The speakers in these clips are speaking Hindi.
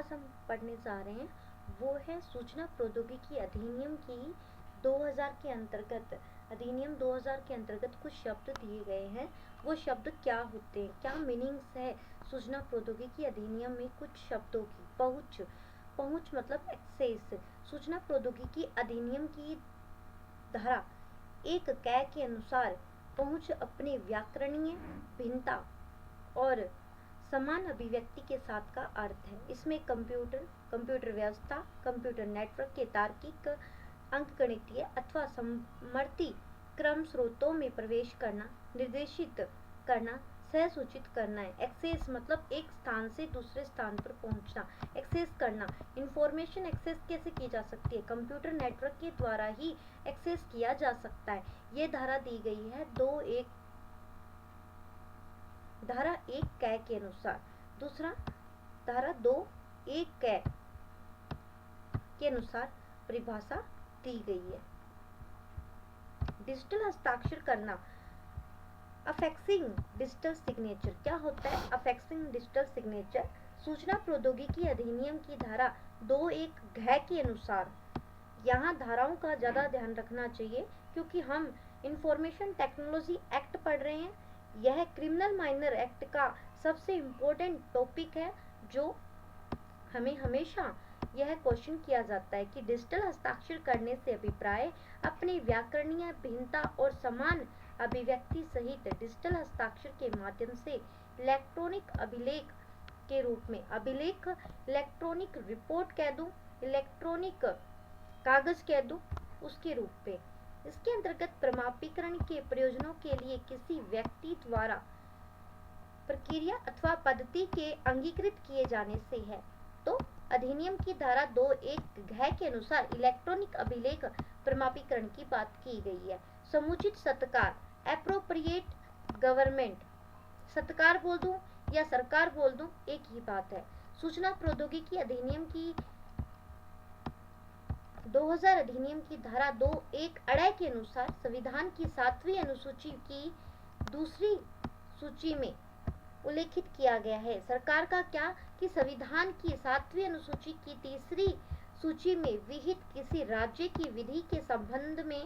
आज हम पढ़ने जा रहे हैं वो है सूचना प्रौद्योगिकी अधिनियम की 2000 के अंतर्गत अधिनियम 2000 के अंतर्गत कुछ शब्द दिए गए हैं। वो शब्द क्या होते हैं, क्या मीनिंग्स है सूचना प्रौद्योगिकी अधिनियम में कुछ शब्दों की। पहुंच, पहुंच मतलब एक्सेस। सूचना प्रौद्योगिकी अधिनियम की धारा 1 कै के अनुसार पहुंच अपने व्याकरणीय भिन्नता और समान अभिव्यक्ति के साथ का अर्थ है। इसमें कंप्यूटर व्यवस्था, कंप्यूटर नेटवर्क के तार्किक, अंकगणितीय अथवा समवर्ती क्रम स्रोतों में प्रवेश करना, निर्देशित करना, सह सूचित करना है। एक्सेस मतलब एक स्थान से दूसरे स्थान पर पहुंचना, एक्सेस करना। इंफॉर्मेशन एक्सेस कैसे की जा सकती है? कंप्यूटर नेटवर्क के द्वारा ही एक्सेस किया जा सकता है। ये धारा दी गई है धारा 1 कै के अनुसार। दूसरा, धारा 2 1 कै के अनुसार परिभाषा दी गई है। डिजिटल हस्ताक्षर करना, अफेक्सिंग डिजिटल सिग्नेचर। क्या होता है अफेक्सिंग डिजिटल सिग्नेचर? सूचना प्रौद्योगिकी अधिनियम की धारा 2 1 घ के अनुसार, यहाँ धाराओं का ज़्यादा ध्यान रखना चाहिए क्योंकि हम इंफॉर्मेशन टेक्नोलॉजी एक्ट पढ़ रहे हैं। यह क्रिमिनल माइनर एक्ट का सबसे इम्पोर्टेंट टॉपिक है, जो हमें हमेशा यह क्वेश्चन किया जाता है कि डिजिटल हस्ताक्षर करने से अभिप्राय अपनी व्याकरणीय भिन्नता और समान अभिव्यक्ति सहित डिजिटल हस्ताक्षर के माध्यम से इलेक्ट्रॉनिक अभिलेख के रूप में, अभिलेख इलेक्ट्रॉनिक रिपोर्ट कह दूं, इलेक्ट्रॉनिक कागज कह दूं, उसके रूप में। इसके अंतर्गत प्रमाणीकरण के प्रयोजनों के लिए किसी व्यक्ति द्वारा प्रक्रिया अथवा पद्धति के अंगीकृत किए जाने से है। तो अधिनियम की धारा 2 1 घ के अनुसार इलेक्ट्रॉनिक अभिलेख प्रमाणीकरण की बात की गई है। समुचित सत्कार, एप्रोप्रिएट गवर्नमेंट, सत्कार बोल दूं या सरकार बोल दूं एक ही बात है। सूचना प्रौद्योगिकी अधिनियम की 2000 अधिनियम की धारा 2 1 अड़ाई के अनुसार संविधान की 7वीं अनुसूची की दूसरी सूची में उल्लेखित किया गया है। सरकार का क्या कि संविधान की 7वीं अनुसूची की तीसरी सूची में विहित किसी राज्य की विधि के संबंध में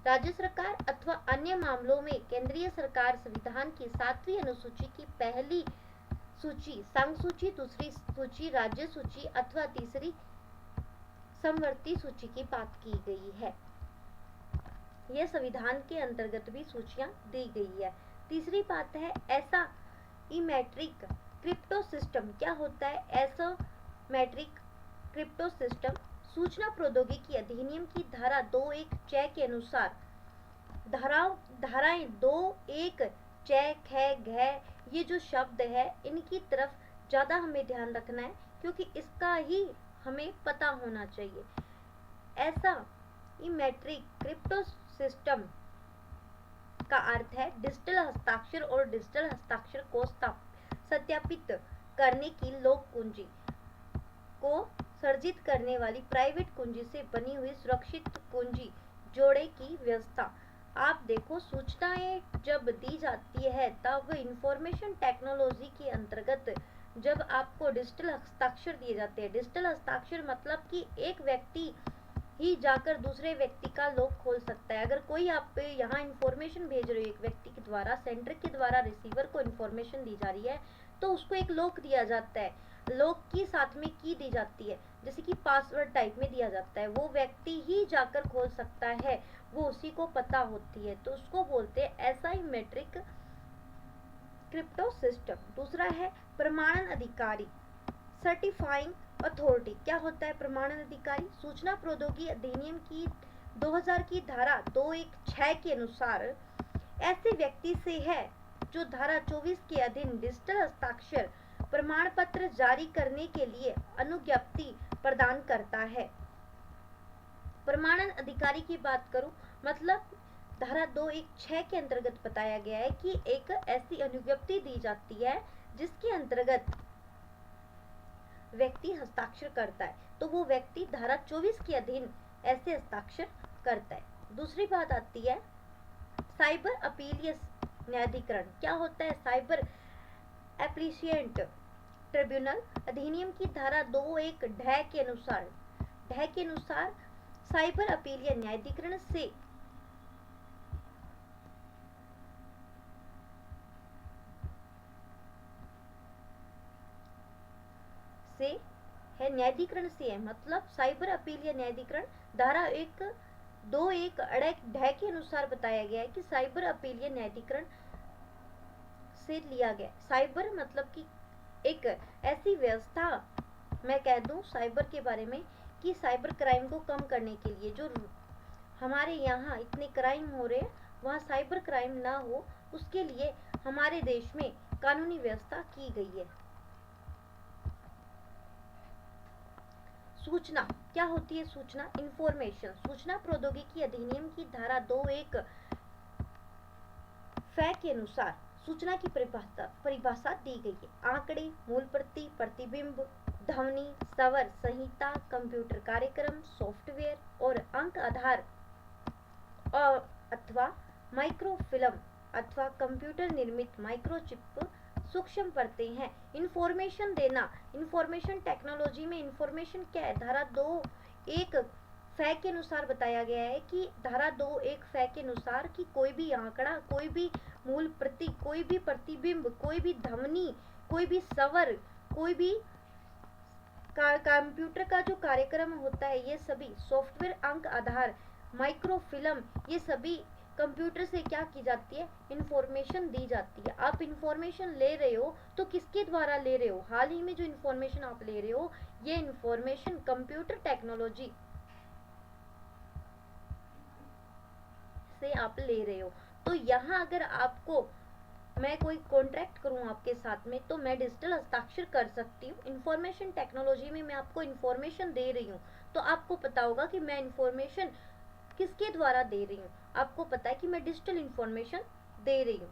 राज्य सरकार अथवा अन्य मामलों में केंद्रीय सरकार संविधान की 7वीं अनुसूची की पहली सूची, संघ सूची, दूसरी सूची राज्य सूची अथवा तीसरी समवर्ती सूची की बात की गई है। यह संविधान के अंतर्गत भी सूचियां दी गई है। तीसरी बात है ऐसा मैट्रिक क्रिप्टो सिस्टम। क्या होता है ऐसा मैट्रिक क्रिप्टो सिस्टम? सूचना प्रौद्योगिकी अधिनियम की धारा 2 1 च के अनुसार धाराएं 2 1 च ख घ ये जो शब्द है इनकी तरफ ज्यादा हमें ध्यान रखना है क्योंकि इसका ही हमें पता होना चाहिए। ऐसा मैट्रिक क्रिप्टो सिस्टम का अर्थ है डिजिटल हस्ताक्षर और डिजिटल हस्ताक्षर को सत्यापित करने की लोक कुंजी को सर्जित करने वाली प्राइवेट कुंजी से बनी हुई सुरक्षित कुंजी जोड़े की व्यवस्था। आप देखो सूचनाएं जब दी जाती है तब इंफॉर्मेशन टेक्नोलॉजी के अंतर्गत जब आपको डिजिटल हस्ताक्षर दिए जाते हैं। डिजिटल हस्ताक्षर मतलब कि एक व्यक्ति ही जाकर दूसरे व्यक्ति का लॉक खोल सकता है। अगर कोई आप यहाँ इंफॉर्मेशन भेज रहे हो एक व्यक्ति के द्वारा, सेंडर के द्वारा रिसीवर को इंफॉर्मेशन दी जा रही है तो उसको एक लॉक दिया जाता है। लॉक की साथ में की दी जाती है, जैसे कि पासवर्ड टाइप में दिया जाता है। वो व्यक्ति ही जाकर खोल सकता है, वो उसी को पता होती है, तो उसको बोलते हैं एसाइमेट्रिक क्रिप्टो सिस्टम। दूसरा है प्रमाणन अधिकारी, सर्टिफाइंग अथॉरिटी। क्या होता है प्रमाणन अधिकारी? सूचना प्रौद्योगिकी अधिनियम की 2000 की धारा 2 1 6 के अनुसार ऐसे व्यक्ति से है जो धारा 24 के अधीन डिजिटल हस्ताक्षर प्रमाण पत्र जारी करने के लिए अनुज्ञप्ति प्रदान करता है। प्रमाणन अधिकारी की बात करूं मतलब धारा 2 1 6 के अंतर्गत बताया गया है कि एक ऐसी अनुज्ञप्ति दी जाती है जिसके अंतर्गत व्यक्ति हस्ताक्षर करता है, तो वो व्यक्ति धारा 24 के अधीन ऐसे हस्ताक्षर करता है। दूसरी बात आती है साइबर अपीलियस न्यायाधिकरण। क्या होता है साइबर एप्लीशिएंट ट्रिब्यूनल अधिनियम की धारा 2(1) ढ के अनुसार साइबर अपील या न्यायाधिकरण से न्यायाधिकरण से है, मतलब साइबर अपील या न्यायाधिकरण धारा 2(1) ढ के अनुसार बताया गया है कि साइबर अपील या न्यायाधिकरण से लिया गया। साइबर मतलब कि एक ऐसी व्यवस्था, मैं कह दूं साइबर के बारे में, कि साइबर क्राइम को कम करने के लिए जो हमारे यहाँ इतने क्राइम हो रहे हैं वहाँ साइबर क्राइम ना हो, उसके लिए हमारे देश में कानूनी व्यवस्था की गई है। सूचना क्या होती है? सूचना इंफॉर्मेशन। सूचना प्रौद्योगिकी अधिनियम की धारा 2(1) फ के अनुसार सूचना की परिभाषा दी गई है। आंकड़े, मूल प्रति, प्रतिबिंब, ध्वनि, स्वर, संहिता, कंप्यूटर कार्यक्रम, सॉफ्टवेयर और अंक आधार अथवा माइक्रोफिल्म अथवा कंप्यूटर निर्मित माइक्रोचिप सूक्ष्म परतें हैं। इंफॉर्मेशन देना, इंफॉर्मेशन टेक्नोलॉजी में इंफॉर्मेशन क्या है? धारा 2(1) फ के अनुसार बताया गया है कि धारा 2(1) फ के अनुसार कि कोई भी आंकड़ा, कोई भी मूल प्रति, कोई भी प्रतिबिंब, कोई भी ध्वनि, कोई भी स्वर, कोई भी कंप्यूटर का जो कार्यक्रम होता है, ये सभी सॉफ्टवेयर, अंक आधार, माइक्रोफिल्म, ये सभी कंप्यूटर से क्या की जाती है? इंफॉर्मेशन दी जाती है। आप इंफॉर्मेशन ले रहे हो तो किसके द्वारा ले रहे हो? हाल ही में जो इंफॉर्मेशन आप ले रहे हो, ये इंफॉर्मेशन कंप्यूटर टेक्नोलॉजी से आप ले रहे हो। तो यहाँ अगर आपको मैं कोई कॉन्ट्रैक्ट करूँ आपके साथ में, तो मैं डिजिटल हस्ताक्षर कर सकती हूँ। इंफॉर्मेशन टेक्नोलॉजी में मैं आपको इंफॉर्मेशन दे रही हूँ, तो आपको पता होगा कि मैं इंफॉर्मेशन किसके द्वारा दे रही हूँ। आपको पता है कि मैं डिजिटल इंफॉर्मेशन दे रही हूँ।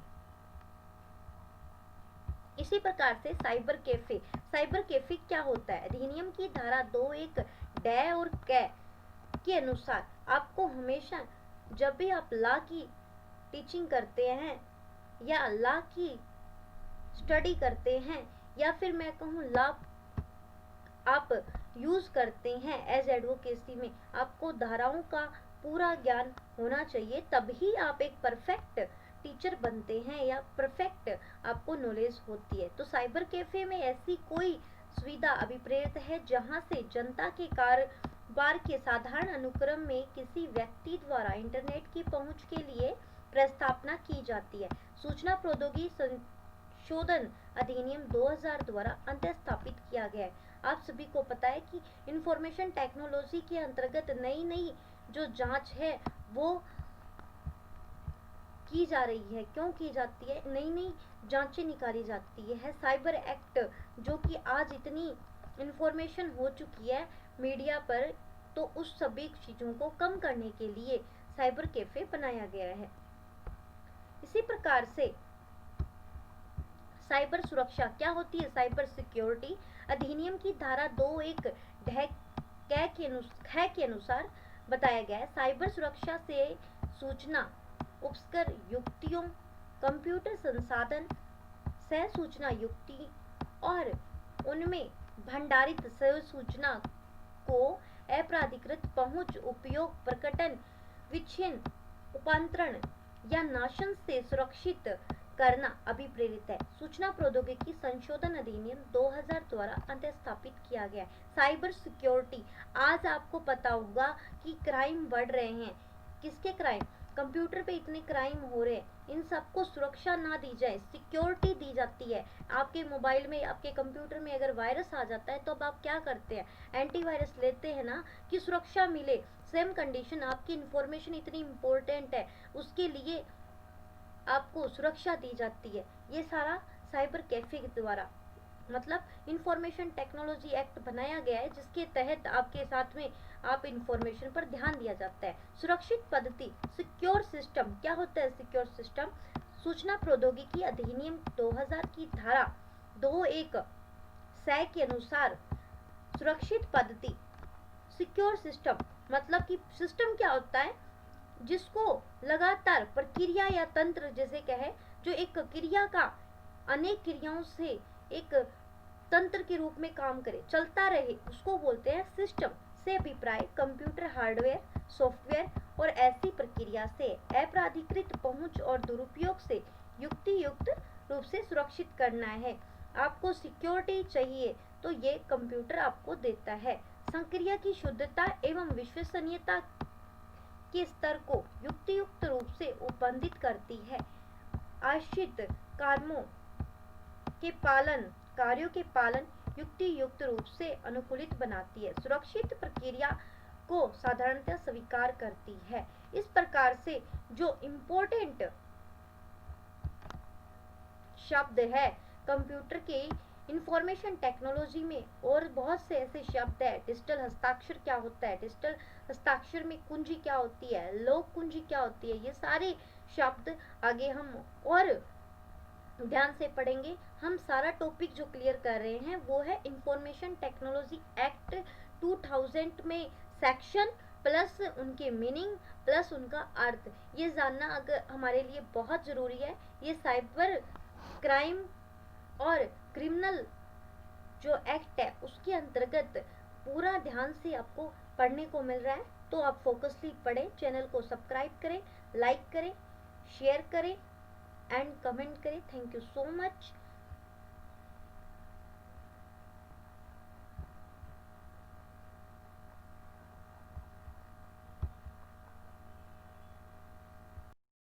इसी प्रकार से साइबर कैफे। साइबर कैफे क्या होता है? अधिनियम की धारा 2(1) ड और क के अनुसार आपको हमेशा जब भी आप लॉ की टीचिंग करते हैं या लॉ की स्टडी करते हैं, या फिर मैं कहूँ लॉ आप यूज करते हैं एज एडवोकेसी में, आपको धाराओं का पूरा ज्ञान होना चाहिए, तभी आप एक परफेक्ट टीचर बनते हैं या परफेक्ट आपको नॉलेज होती है। तो साइबर कैफे में ऐसी कोई सुविधा अभिप्रेत है जहां से जनता के कारोबार के साधारण अनुक्रम में किसी व्यक्ति द्वारा इंटरनेट की पहुंच के लिए प्रस्तावना की जाती है। सूचना प्रौद्योगिकी संशोधन अधिनियम 2000 द्वारा अंतःस्थापित किया गया है। आप सभी को पता है कि इंफॉर्मेशन टेक्नोलॉजी के अंतर्गत नई नई जो जांच है वो की जा रही है। क्यों की जाती है? नई नई जांचें निकाली जाती है। साइबर एक्ट, जो कि आज इतनी इंफॉर्मेशन हो चुकी है मीडिया पर, तो उस सभी चीज़ों को कम करने के लिए साइबर कैफे बनाया गया है। इसी प्रकार से साइबर सुरक्षा क्या होती है? साइबर सिक्योरिटी अधिनियम की धारा 2(1) ढ के अनुसार बताया गया है। साइबर सुरक्षा से सूचना उपस्कर युक्तियों, कंप्यूटर संसाधन, सह सूचना युक्ति और उनमें भंडारित सह सूचना को अप्राधिकृत पहुंच, उपयोग, प्रकटन, विच्छेदन, रूपांतरण या नाशन से सुरक्षित करना अभिप्रेरित है। सूचना प्रौद्योगिकी संशोधन अधिनियम 2000 द्वारा अंतःस्थापित किया गया है। साइबर सिक्योरिटी, आज आपको पता होगा कि क्राइम बढ़ रहे हैं। किसके क्राइम? कंप्यूटर पे इतने क्राइम हो रहे हैं, इन सबको सुरक्षा ना दी जाए, सिक्योरिटी दी जाती है। आपके मोबाइल में, आपके कंप्यूटर में अगर वायरस आ जाता है तो अब आप क्या करते हैं? एंटीवायरस लेते हैं ना, कि सुरक्षा मिले। सेम कंडीशन, आपकी इंफॉर्मेशन इतनी इम्पोर्टेंट है, उसके लिए आपको सुरक्षा दी जाती है। ये सारा साइबर कैफे के द्वारा, मतलब इंफॉर्मेशन टेक्नोलॉजी एक्ट बनाया गया है, जिसके तहत आपके साथ में आप इंफॉर्मेशन पर ध्यान दिया जाता है। सुरक्षित पद्धति, सिक्योर सिस्टम, क्या होता है सिक्योर सिस्टम? सूचना प्रौद्योगिकी अधिनियम 2000 की धारा 2(1) स के अनुसार सुरक्षित पद्धति, सिक्योर सिस्टम मतलब कि सिस्टम क्या होता है? जिसको लगातार प्रक्रिया या तंत्र जैसे कहे, जो एक क्रिया का अनेक क्रियाओं से एक तंत्र के रूप में काम करे, चलता रहे, उसको बोलते हैं सिस्टम। से अभिप्राय कंप्यूटर हार्डवेयर, सॉफ्टवेयर और ऐसी प्रक्रिया से अपराधिकृत पहुंच और दुरुपयोग से युक्ति युक्त रूप से सुरक्षित करना है। आपको सिक्योरिटी चाहिए तो ये कंप्यूटर आपको देता है। संक्रिया की शुद्धता एवं विश्वसनीयता के स्तर को युक्तियुक्त रूप से उपबंधित करती है। आश्रित कार्यों के पालन युक्ति युक्त रूप से अनुकूलित बनाती है। सुरक्षित प्रक्रिया को साधारणतः स्वीकार करती है। इस प्रकार से जो इम्पोर्टेंट शब्द है कंप्यूटर के इंफॉर्मेशन टेक्नोलॉजी में, और बहुत से ऐसे शब्द है। डिजिटल हस्ताक्षर क्या होता है, डिजिटल हस्ताक्षर में कुंजी क्या होती है, लोक कुंजी क्या होती है, ये सारे शब्द आगे हम और ध्यान से पढ़ेंगे। हम सारा टॉपिक जो क्लियर कर रहे हैं वो है इंफॉर्मेशन टेक्नोलॉजी एक्ट 2000 में सेक्शन प्लस उनके मीनिंग प्लस उनका अर्थ, ये जानना अगर हमारे लिए बहुत ज़रूरी है। ये साइबर क्राइम और क्रिमिनल जो एक्ट है उसके अंतर्गत पूरा ध्यान से आपको पढ़ने को मिल रहा है। तो आप फोकसली पढ़ें, चैनल को सब्सक्राइब करें, लाइक करें, शेयर करें एंड कमेंट करें। Thank you so much.